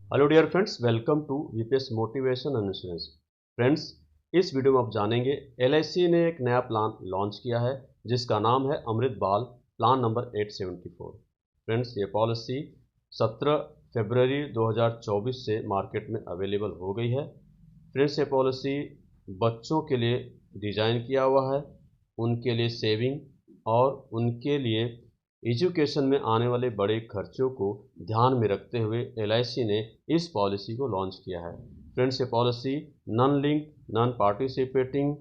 Hello dear friends, welcome to VPS motivation and insurance. Friends, इस video में आप जानेंगे एलआईसी ने एक नया प्लान लॉन्च किया है जिसका नाम है अमृत बाल प्लान नंबर 874। फ्रेंड्स, ये पॉलिसी 17 फरवरी 2024 से मार्केट में अवेलेबल हो गई है। फ्रेंड्स, ये पॉलिसी बच्चों के लिए डिज़ाइन किया हुआ है, उनके लिए सेविंग और उनके लिए एजुकेशन में आने वाले बड़े खर्चों को ध्यान में रखते हुए एलआईसी ने इस पॉलिसी को लॉन्च किया है। फ्रेंड्स, ये policy non linked, non participating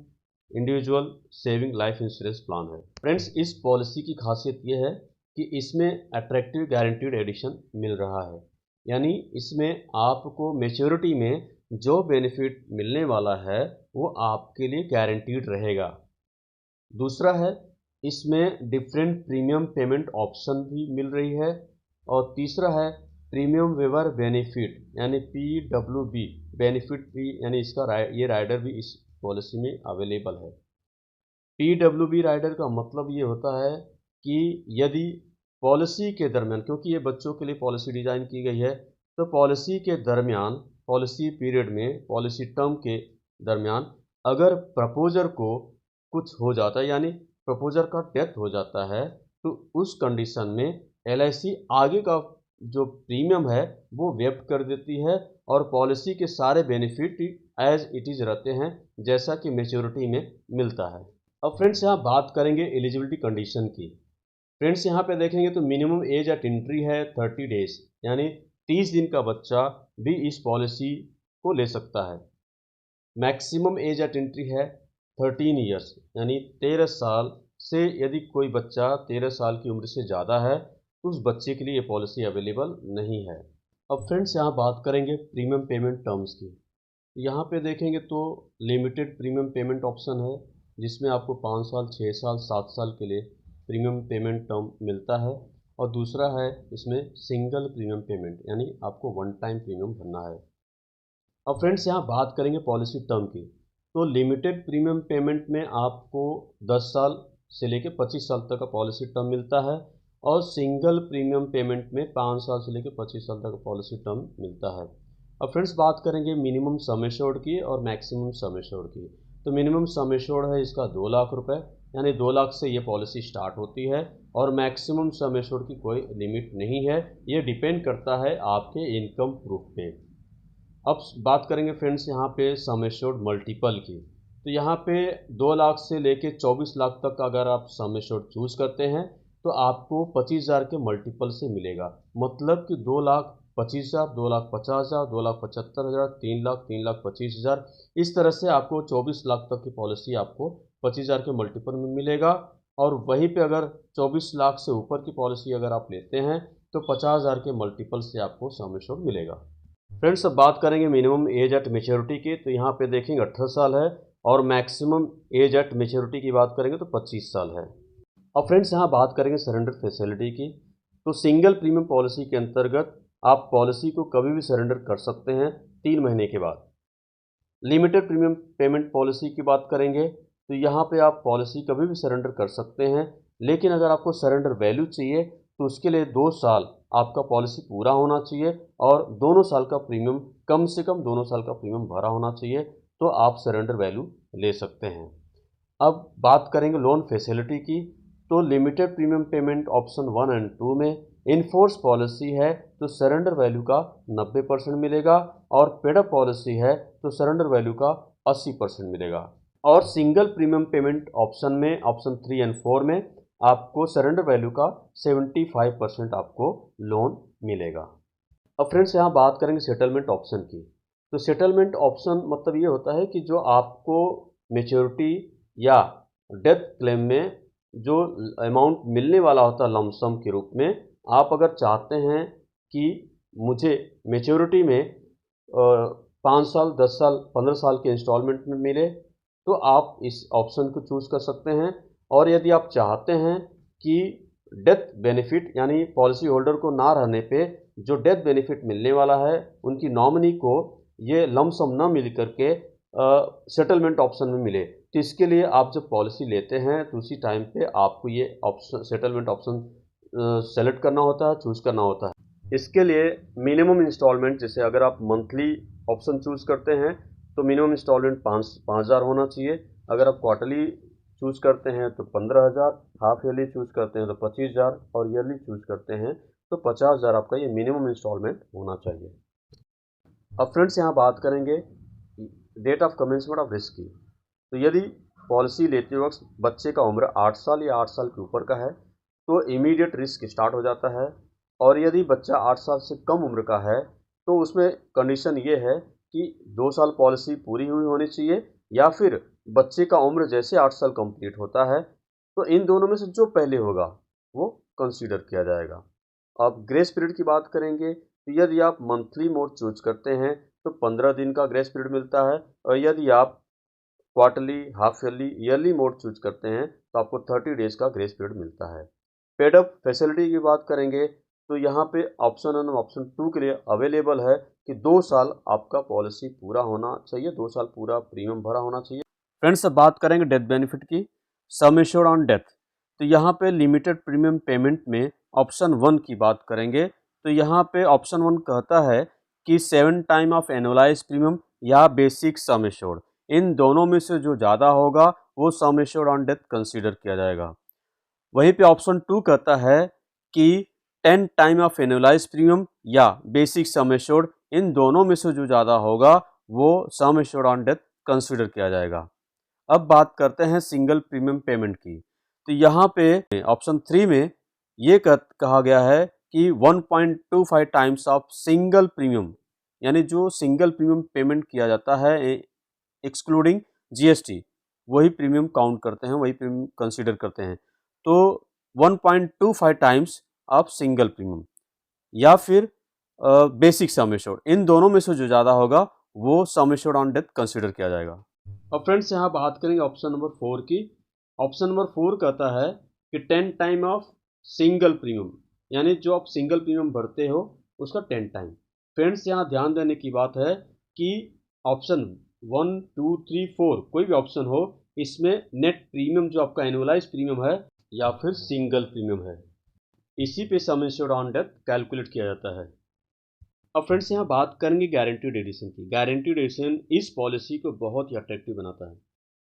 individual saving life insurance plan है। फ्रेंड्स, इस पॉलिसी की खासियत ये है कि इसमें अट्रैक्टिव गारंटीड एडिशन मिल रहा है, यानी इसमें आपको मैच्योरिटी में जो बेनिफिट मिलने वाला है वो आपके लिए गारंटीड रहेगा। दूसरा है, इसमें डिफरेंट प्रीमियम पेमेंट ऑप्शन भी मिल रही है। और तीसरा है प्रीमियम वेवर बेनिफिट, यानी PWB बेनिफिट भी, यानी इसका ये राइडर भी इस पॉलिसी में अवेलेबल है। PWB राइडर का मतलब ये होता है कि यदि पॉलिसी के दरमियान, क्योंकि ये बच्चों के लिए पॉलिसी डिज़ाइन की गई है, तो पॉलिसी के दरमियान, पॉलिसी पीरियड में, पॉलिसी टर्म के दरमियान अगर प्रपोजर को कुछ हो जाता है, यानी प्रपोजर का डेथ हो जाता है, तो उस कंडीशन में एलआईसी आगे का जो प्रीमियम है वो वेव कर देती है और पॉलिसी के सारे बेनिफिट एज इट इज़ रहते हैं जैसा कि मैच्योरिटी में मिलता है। अब फ्रेंड्स, यहाँ बात करेंगे एलिजिबिलिटी कंडीशन की। फ्रेंड्स, यहाँ पे देखेंगे तो मिनिमम एज एट एंट्री है 30 डेज, यानी 30 दिन का बच्चा भी इस पॉलिसी को ले सकता है। मैक्सिमम एज एट एंट्री है 13 ईयर्स, यानी 13 साल से यदि कोई बच्चा 13 साल की उम्र से ज़्यादा है तो उस बच्चे के लिए ये पॉलिसी अवेलेबल नहीं है। अब फ्रेंड्स, यहाँ बात करेंगे प्रीमियम पेमेंट टर्म्स की। यहाँ पे देखेंगे तो लिमिटेड प्रीमियम पेमेंट ऑप्शन है जिसमें आपको 5 साल, 6 साल, 7 साल के लिए प्रीमियम पेमेंट टर्म मिलता है। और दूसरा है इसमें सिंगल प्रीमियम पेमेंट, यानी आपको वन टाइम प्रीमियम भरना है। अब फ्रेंड्स, यहाँ बात करेंगे पॉलिसी टर्म की। तो लिमिटेड प्रीमियम पेमेंट में आपको 10 साल से लेकर 25 साल तक का पॉलिसी टर्म मिलता है और सिंगल प्रीमियम पेमेंट में 5 साल से लेकर 25 साल तक का पॉलिसी टर्म मिलता है। अब फ्रेंड्स, बात करेंगे मिनिमम सम एश्योर्ड की और मैक्सिमम सम एश्योर्ड की। तो मिनिमम सम एश्योर्ड है इसका 2 लाख रुपए, यानी 2 लाख से ये पॉलिसी स्टार्ट होती है और मैक्सिमम सम एश्योर्ड की कोई लिमिट नहीं है, ये डिपेंड करता है आपके इनकम प्रूफ पे। अब बात करेंगे फ्रेंड्स यहाँ पे सम एश्योर्ड मल्टीपल की। तो यहाँ पे 2 लाख से लेके 24 लाख तक अगर आप सम एश्योर्ड चूज़ करते हैं तो आपको 25,000 के मल्टीपल से मिलेगा। मतलब कि 2,25,000, 2,50,000, 2,75,000, 3 लाख, 3,25,000, इस तरह से आपको 24 लाख तक की पॉलिसी आपको 25,000 के मल्टीपल में मिलेगा। और वहीं पे अगर 24 लाख से ऊपर की पॉलिसी अगर आप लेते हैं तो 50,000 के मल्टीपल से आपको सम एश्योर्ड मिलेगा। फ्रेंड्स, अब बात करेंगे मिनिमम एज एट मेच्योरिटी की। तो यहाँ पे देखेंगे 18 साल है और मैक्सिमम एज एट मेच्योरिटी की बात करेंगे तो 25 साल है। अब फ्रेंड्स, यहाँ बात करेंगे सरेंडर फैसिलिटी की। तो सिंगल प्रीमियम पॉलिसी के अंतर्गत आप पॉलिसी को कभी भी सरेंडर कर सकते हैं 3 महीने के बाद। लिमिटेड प्रीमियम पेमेंट पॉलिसी की बात करेंगे तो यहाँ पे आप पॉलिसी कभी भी सरेंडर कर सकते हैं, लेकिन अगर आपको सरेंडर वैल्यू चाहिए तो उसके लिए 2 साल आपका पॉलिसी पूरा होना चाहिए और दोनों साल का प्रीमियम, कम से कम दोनों साल का प्रीमियम भरा होना चाहिए, तो आप सरेंडर वैल्यू ले सकते हैं। अब बात करेंगे लोन फैसिलिटी की। तो limited premium payment option 1 and 2 में इनफोर्स पॉलिसी है तो सरेंडर वैल्यू का 90% मिलेगा और पेडअप पॉलिसी है तो सरेंडर वैल्यू का 80% मिलेगा। और सिंगल प्रीमियम पेमेंट ऑप्शन में, ऑप्शन 3 एंड 4 में आपको सरेंडर वैल्यू का 75% आपको लोन मिलेगा। अब फ्रेंड्स, यहाँ बात करेंगे सेटलमेंट ऑप्शन की। तो सेटलमेंट ऑप्शन मतलब ये होता है कि जो आपको मैच्योरिटी या डेथ क्लेम में जो अमाउंट मिलने वाला होता है लमसम के रूप में, आप अगर चाहते हैं कि मुझे मैच्योरिटी में 5 साल, 10 साल, 15 साल के इंस्टॉलमेंट में मिले तो आप इस ऑप्शन को चूज़ कर सकते हैं। और यदि आप चाहते हैं कि डेथ बेनिफिट, यानी पॉलिसी होल्डर को ना रहने पे जो डेथ बेनिफिट मिलने वाला है उनकी नॉमिनी को ये लमसम ना मिल करके सेटलमेंट ऑप्शन में मिले, तो इसके लिए आप जब पॉलिसी लेते हैं तो उसी टाइम पे आपको ये ऑप्शन, सेटलमेंट ऑप्शन सेलेक्ट करना होता है, चूज़ करना होता है। इसके लिए मिनिमम इंस्टॉलमेंट, जैसे अगर आप मंथली ऑप्शन चूज करते हैं तो मिनिमम इंस्टॉलमेंट 5,000 होना चाहिए। अगर आप क्वार्टरली चूज करते हैं तो 15,000, हाफ ईयरली चूज करते हैं तो 25,000 और ईयरली चूज करते हैं तो 50,000 आपका ये मिनिमम इंस्टॉलमेंट होना चाहिए। अब फ्रेंड्स यहाँ बात करेंगे date of commencement of risk की। तो यदि पॉलिसी लेते वक्त बच्चे का उम्र 8 साल या 8 साल के ऊपर का है तो इमीडिएट रिस्क स्टार्ट हो जाता है। और यदि बच्चा 8 साल से कम उम्र का है तो उसमें कंडीशन ये है कि 2 साल पॉलिसी पूरी हुई होनी चाहिए, या फिर बच्चे का उम्र जैसे 8 साल कंप्लीट होता है तो इन दोनों में से जो पहले होगा वो कंसीडर किया जाएगा। अब ग्रेस पीरियड की बात करेंगे तो यदि आप मंथली मोड चूज करते हैं तो 15 दिन का ग्रेस पीरियड मिलता है, और यदि आप quarterly, half yearly, yearly mode choose करते हैं तो आपको 30 डेज का ग्रेस पीरियड मिलता है। पेड अप फैसिलिटी की बात करेंगे तो यहाँ पे ऑप्शन 1 और ऑप्शन 2 के लिए अवेलेबल है कि 2 साल आपका पॉलिसी पूरा होना चाहिए, 2 साल पूरा प्रीमियम भरा होना चाहिए। फ्रेंड्स, अब बात करेंगे डेथ बेनिफिट की। सम एश्योर्ड ऑन डेथ, तो यहाँ पे लिमिटेड प्रीमियम पेमेंट में ऑप्शन 1 की बात करेंगे तो यहाँ पे ऑप्शन 1 कहता है कि 7 टाइम ऑफ एनुअलाइज प्रीमियम या बेसिक सम एश्योर्ड, इन दोनों में से जो ज़्यादा होगा वो sum assured on death consider किया जाएगा। वहीं पे ऑप्शन 2 कहता है कि 10 टाइम ऑफ एनुअलाइज प्रीमियम या बेसिक सम एश्योर्ड, इन दोनों में से जो ज़्यादा होगा वो sum assured on death consider किया जाएगा। अब बात करते हैं सिंगल प्रीमियम पेमेंट की। तो यहाँ पे ऑप्शन 3 में ये कहा गया है कि 1.25 टाइम्स ऑफ सिंगल प्रीमियम, यानी जो सिंगल प्रीमियम पेमेंट किया जाता है एक्सक्लूडिंग जीएसटी, वही प्रीमियम काउंट करते हैं, वही प्रीमियम कंसीडर करते हैं। तो 1.25 टाइम्स ऑफ सिंगल प्रीमियम या फिर बेसिक सम एश्योर्ड, इन दोनों में से जो ज़्यादा होगा वो sum assured on death consider किया जाएगा। अब फ्रेंड्स यहाँ बात करेंगे ऑप्शन नंबर 4 की। ऑप्शन नंबर 4 कहता है कि 10 टाइम ऑफ सिंगल प्रीमियम, यानी जो आप सिंगल प्रीमियम भरते हो उसका 10 टाइम। फ्रेंड्स यहाँ ध्यान देने की बात है कि ऑप्शन 1, 2, 3, 4 कोई भी ऑप्शन हो, इसमें नेट प्रीमियम जो आपका एनुअलाइज प्रीमियम है या फिर सिंगल प्रीमियम है, इसी पे सम एश्योर्ड ऑन डेथ कैलकुलेट किया जाता है। अब फ्रेंड्स यहाँ बात करेंगे गारंटीड एडिशन की। गारंटीड एडिशन इस पॉलिसी को बहुत ही अट्रैक्टिव बनाता है।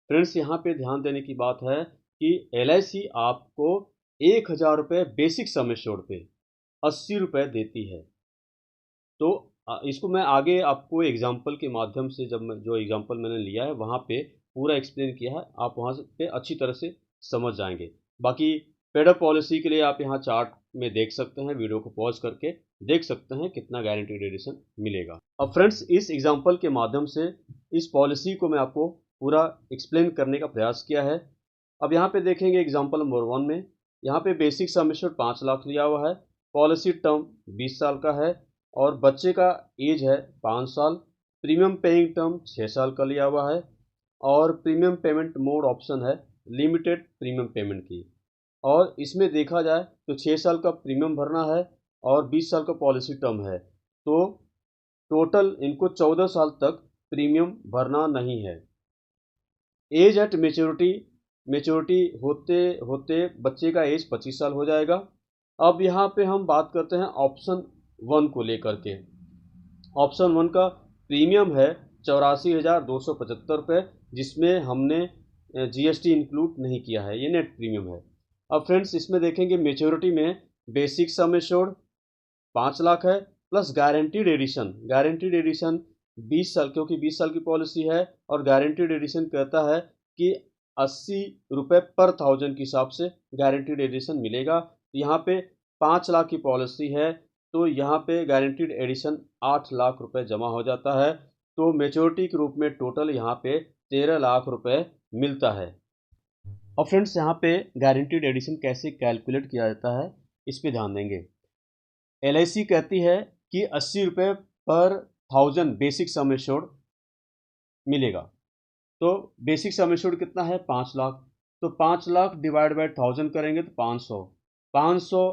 फ्रेंड्स यहाँ पे ध्यान देने की बात है कि LIC आपको 1,000 रुपये बेसिक सम एश्योर्ड पे 80 रुपये देती है। तो इसको मैं आगे आपको एग्जाम्पल के माध्यम से, जब मैं जो एग्जाम्पल मैंने लिया है वहाँ पे पूरा एक्सप्लेन किया है, आप वहाँ पे अच्छी तरह से समझ जाएंगे। बाकी पेड अप पॉलिसी के लिए आप यहाँ चार्ट में देख सकते हैं, वीडियो को पॉज करके देख सकते हैं कितना गारंटीड एडिशन मिलेगा। अब फ्रेंड्स इस एग्जाम्पल के माध्यम से इस पॉलिसी को मैं आपको पूरा एक्सप्लेन करने का प्रयास किया है। अब यहाँ पे देखेंगे एग्जाम्पल नंबर 1 में, यहाँ पे बेसिक सम एश्योर्ड 5 लाख लिया हुआ है, पॉलिसी टर्म 20 साल का है और बच्चे का एज है 5 साल, प्रीमियम पेइंग टर्म 6 साल का लिया हुआ है और प्रीमियम पेमेंट मोड ऑप्शन है लिमिटेड प्रीमियम पेमेंट की। और इसमें देखा जाए तो 6 साल का प्रीमियम भरना है और 20 साल का पॉलिसी टर्म है, तो टोटल इनको 14 साल तक प्रीमियम भरना नहीं है। एज एट मेच्योरिटी होते होते बच्चे का एज 25 साल हो जाएगा। अब यहाँ पे हम बात करते हैं ऑप्शन 1 को लेकर के। ऑप्शन 1 का प्रीमियम है 84,275 रुपये, जिसमें हमने GST इंक्लूड नहीं किया है, ये नेट प्रीमियम है। अब फ्रेंड्स इसमें देखेंगे मेच्योरिटी में बेसिक सम एश्योर्ड 5 लाख है प्लस गारंटीड एडिशन 20 साल, क्योंकि 20 साल की पॉलिसी है और गारंटीड एडिशन कहता है कि 80 रुपये पर 1000 के हिसाब से गारंटीड एडिशन मिलेगा। यहाँ पे 5 लाख की पॉलिसी है तो यहाँ पे गारंटीड एडिशन 8 लाख रुपए जमा हो जाता है, तो मेच्योरिटी के रूप में टोटल यहाँ पे 13 लाख रुपए मिलता है। और फ्रेंड्स यहाँ पे गारंटीड एडिशन कैसे कैलकुलेट किया जाता है इस पे ध्यान देंगे। LIC कहती है कि 80 रुपये पर 1000 बेसिक सम एश्योर्ड मिलेगा, तो बेसिक सम एश्योर्ड कितना है 5 लाख, तो 5 लाख डिवाइड बाय 1000 करेंगे तो 500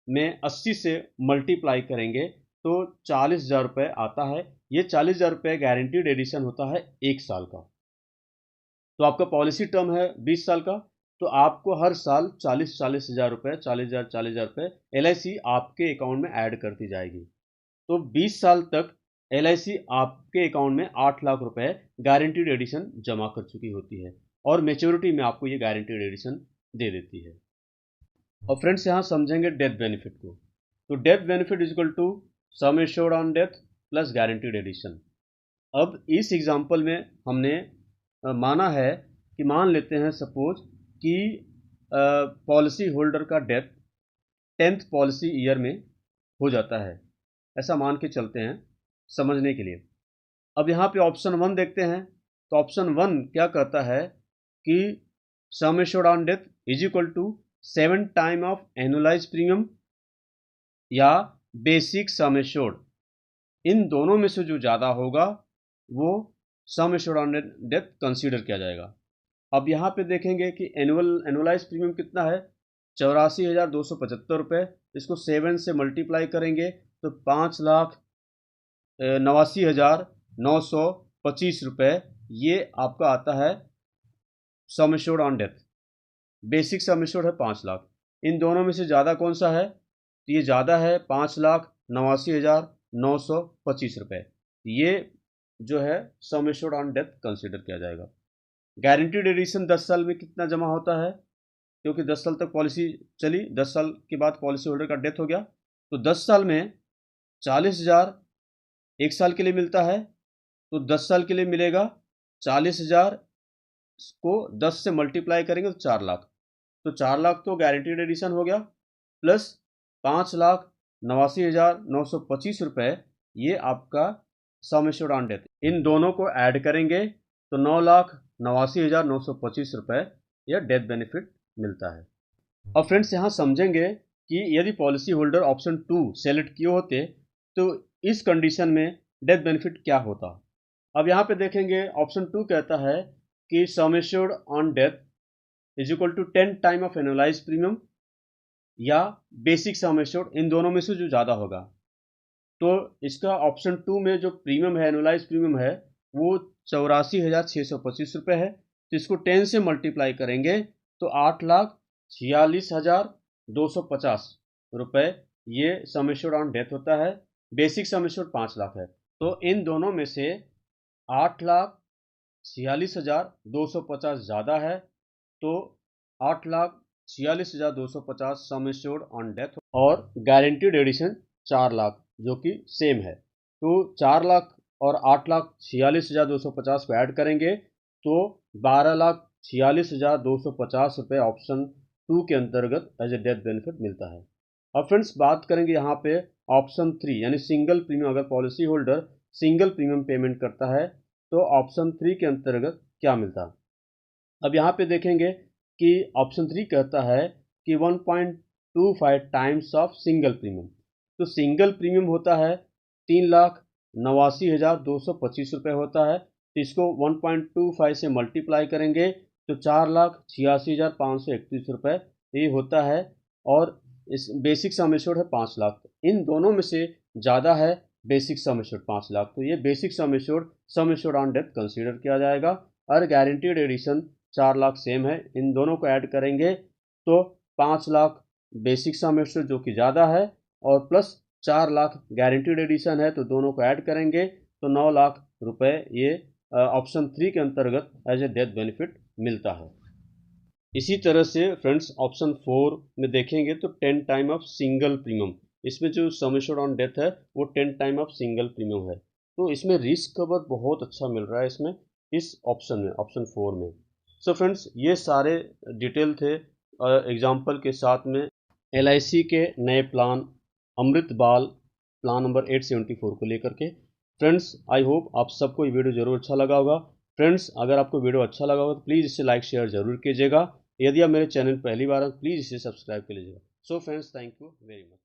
में 80 से मल्टीप्लाई करेंगे तो 40,000 रुपये आता है। ये 40,000 रुपये गारंटीड एडिशन होता है 1 साल का। तो आपका पॉलिसी टर्म है 20 साल का, तो आपको हर साल 40 हज़ार रुपये 40 हज़ार रुपये LIC आपके अकाउंट में ऐड करती जाएगी। तो 20 साल तक LIC आपके अकाउंट में 8 लाख रुपए गारंटीड एडिशन जमा कर चुकी होती है और मैच्योरिटी में आपको ये गारंटीड एडिशन दे देती है। और फ्रेंड्स यहाँ समझेंगे डेथ बेनिफिट को। तो death benefit is equal to sum assured on death plus guaranteed addition. अब इस एग्जांपल में हमने माना है कि मान लेते हैं सपोज कि पॉलिसी होल्डर का डेथ 10th पॉलिसी ईयर में हो जाता है, ऐसा मान के चलते हैं समझने के लिए। अब यहाँ पे ऑप्शन 1 देखते हैं। तो ऑप्शन 1 क्या कहता है कि sum assured on death is equal to 7 time of annualise premium या बेसिक सम एश्योर्ड, इन दोनों में से जो ज़्यादा होगा वो sum assured on death consider किया जाएगा। अब यहाँ पे देखेंगे कि एनुअलाइज प्रीमियम कितना है, 84,275 रुपये। इसको 7 से मल्टीप्लाई करेंगे तो 5,89,925 रुपये ये आपका आता है सम assured on death. Basic sum assured है 5 लाख। इन दोनों में से ज़्यादा कौन सा है, तो ये ज़्यादा है 5,89,925 रुपये। ये जो है सम एश्योर्ड ऑन डेथ कंसिडर किया जाएगा। गारंटीड एडिशन 10 साल में कितना जमा होता है, क्योंकि 10 साल तक पॉलिसी चली, 10 साल के बाद पॉलिसी होल्डर का डेथ हो गया, तो 10 साल में 40,000 एक साल के लिए मिलता है। तो 10 साल के लिए मिलेगा 40,000 को 10 से मल्टीप्लाई करेंगे तो 4 लाख। तो 4 लाख तो गारंटीड एडिशन हो गया, प्लस 5,89,925 रुपये ये आपका सम एश्योर्ड ऑन डेथ। इन दोनों को ऐड करेंगे तो 9,89,925 रुपये यह डेथ बेनिफिट मिलता है। अब फ्रेंड्स यहाँ समझेंगे कि यदि पॉलिसी होल्डर ऑप्शन 2 सेलेक्ट किए होते तो इस कंडीशन में डेथ बेनिफिट क्या होता। अब यहाँ पे देखेंगे ऑप्शन 2 कहता है कि sum assured on death is equal to 10 time of annualise premium या बेसिक सम एश्योर्ड, इन दोनों में से जो ज़्यादा होगा। तो इसका ऑप्शन 2 में जो प्रीमियम है, एनुअलाइज प्रीमियम है, वो 84,625 रुपये है। तो इसको 10 से मल्टीप्लाई करेंगे तो 8,46,250 रुपये ये सम एश्योर्ड ऑन डेथ होता है। बेसिक सम एश्योर्ड 5 लाख है। तो इन दोनों में से 8,46,250 ज़्यादा है, तो 8,46,250 सम एश्योर्ड ऑन डेथ और गारंटीड एडिशन 4 लाख जो कि सेम है। तो 4 लाख और 8,46,250 को ऐड करेंगे तो 12,46,250 रुपये ऑप्शन 2 के अंतर्गत एज ए डेथ बेनिफिट मिलता है। अब फ्रेंड्स बात करेंगे यहाँ पे ऑप्शन 3 यानी सिंगल प्रीमियम। अगर policy holder single premium payment करता है तो ऑप्शन 3 के अंतर्गत क्या मिलता है। अब यहाँ पे देखेंगे कि ऑप्शन 3 कहता है कि 1.25 टाइम्स ऑफ सिंगल प्रीमियम। तो सिंगल प्रीमियम होता है 3,89,225 रुपये होता है। तो इसको 1.25 से मल्टीप्लाई करेंगे तो 4,86,531 रुपये ये होता है। और इस बेसिक सम एश्योर्ड है 5 लाख। इन दोनों में से ज़्यादा है बेसिक सम एश्योर्ड 5 लाख। तो ये basic sum assured on death consider किया जाएगा। और गारंटीड एडिशन 4 लाख सेम है। इन दोनों को ऐड करेंगे तो 5 लाख बेसिक सम एश्योर्ड जो कि ज़्यादा है और प्लस 4 लाख गारंटीड एडिशन है, तो दोनों को ऐड करेंगे तो 9 लाख रुपए ये ऑप्शन 3 के अंतर्गत एज ए डेथ बेनिफिट मिलता है। इसी तरह से फ्रेंड्स ऑप्शन 4 में देखेंगे तो 10 टाइम ऑफ सिंगल प्रीमियम, इसमें जो सम एश्योर्ड ऑन डेथ है वो 10 टाइम ऑफ सिंगल प्रीमियम है। तो इसमें रिस्क कवर बहुत अच्छा मिल रहा है इसमें, इस ऑप्शन में, ऑप्शन 4 में। सो फ्रेंड्स ये सारे डिटेल थे एग्जाम्पल के साथ में LIC के नए प्लान अमृत बाल प्लान नंबर 874 को लेकर के। फ्रेंड्स आई होप आप सबको ये वीडियो ज़रूर अच्छा लगा होगा। फ्रेंड्स अगर आपको वीडियो अच्छा लगा होगा तो प्लीज़ इसे लाइक शेयर ज़रूर कीजिएगा। यदि आप मेरे चैनल पहली बार हैं प्लीज़ इसे सब्सक्राइब कर लीजिएगा। So friends thank you very much.